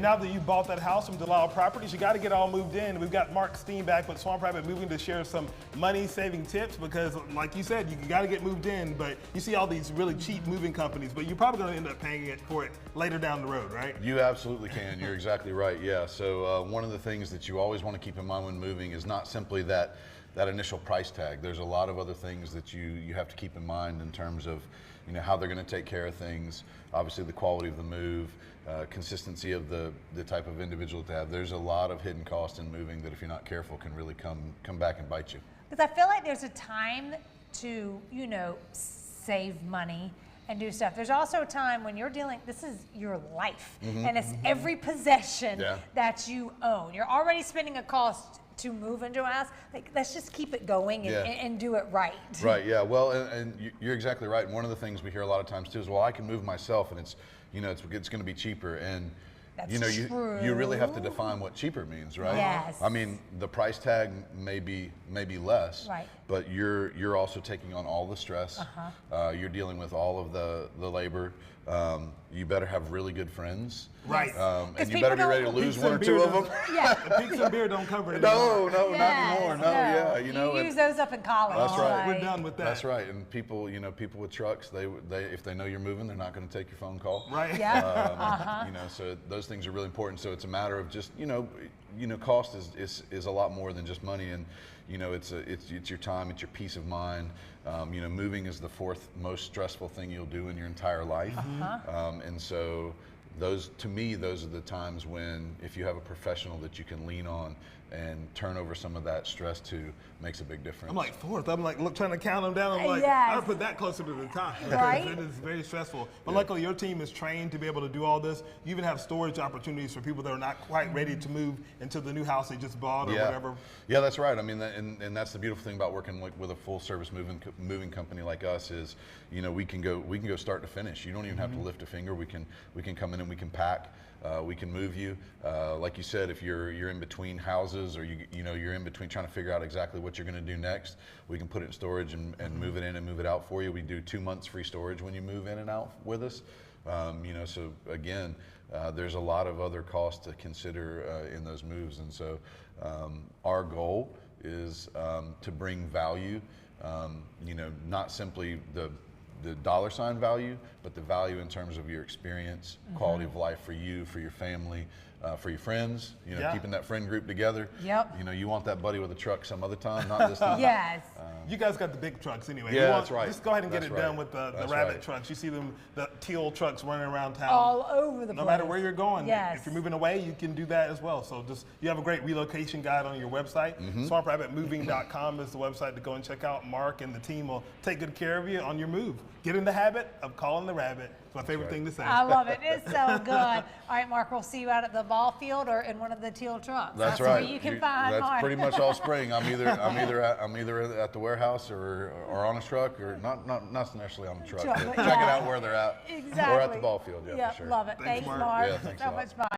now that you bought that house from Delisle Properties, you got to get all moved in. We've got Mark Steen back with Swamp Rabbit Moving to share some money-saving tips because, like you said, you got to get moved in, but you see all these really cheap moving companies, but you're probably going to end up paying for it later down the road, right? You absolutely can. You're exactly right. Yeah. So one of the things that you always want to keep in mind when moving is not simply that initial price tag. There's a lot of other things that you have to keep in mind in terms of, how they're going to take care of things. Obviously, the quality of the move, consistency of the type of individual to have. There's a lot of hidden costs in moving that, if you're not careful, can really come back and bite you. Because I feel like there's a time to, save money and do stuff. There's also a time when you're dealing, this is your life, and it's every possession that you own. You're already spending a cost to move into a house. Like, let's just keep it going and do it right. Right, yeah, well, and you're exactly right. And one of the things we hear a lot of times too is, well, I can move myself and it's going to be cheaper. And that's true. you really have to define what cheaper means, right? Yes. I mean, the price tag may be less, right, but you're also taking on all the stress. You're dealing with all of the labor. You better have really good friends. Right. And you better be ready to lose one or two of them. Yeah. The pizza and beer don't cover it No, anymore. not anymore. No, yeah. You use those up in college. That's right. We're done with that. That's right. And people, people with trucks, they if they know you're moving, they're not going to take your phone call. Right. Yeah. So those things are really important. So it's a matter of just, cost is a lot more than just money, and it's your time, it's your peace of mind. Moving is the fourth most stressful thing you'll do in your entire life, and so those are the times when, if you have a professional that you can lean on and turn over some of that stress to, makes a big difference. I'm like fourth. I'm like trying to count them down. I'm like, yes. I put that closer to the top. Right. It is very stressful. But luckily, your team is trained to be able to do all this. You even have storage opportunities for people that are not quite ready to move into the new house they just bought or whatever. Yeah, that's right. I mean, and that's the beautiful thing about working with a full service moving company like us is, we can go start to finish. You don't even have to lift a finger. We can come in and we can pack. We can move you. Like you said, if you're in between houses, or you're in between trying to figure out exactly what you're going to do next, we can put it in storage and move it in and move it out for you. We do 2 months free storage when you move in and out with us. So again, there's a lot of other costs to consider in those moves, and so our goal is to bring value. Not simply the dollar sign value, but the value in terms of your experience, quality of life for you, for your family, for your friends, keeping that friend group together. Yep. You want that buddy with a truck some other time, not this time. Yes. You guys got the big trucks anyway. Yeah, that's right. Just go ahead and get That's it right. done with the That's rabbit right. trucks. You see them, the teal trucks running around town. All over the place. No matter where you're going. Yes. If you're moving away, you can do that as well. So you have a great relocation guide on your website. SwampRabbitMoving.com is the website to go and check out. Mark and the team will take good care of you on your move. Get in the habit of calling the rabbit. It's my favorite thing to say. I love it. It's so good. All right, Mark, we'll see you out at the ball field or in one of the teal trucks. That's where right. you can find That's Mark. pretty much all spring. I'm either at the warehouse or on a truck, or not necessarily on the truck. Truck, But but check it out where they're at. Exactly. Or at the ball field, for sure. Love it. Thanks, Thanks, Mark. Mark. Yeah, thanks a So lot. much fun.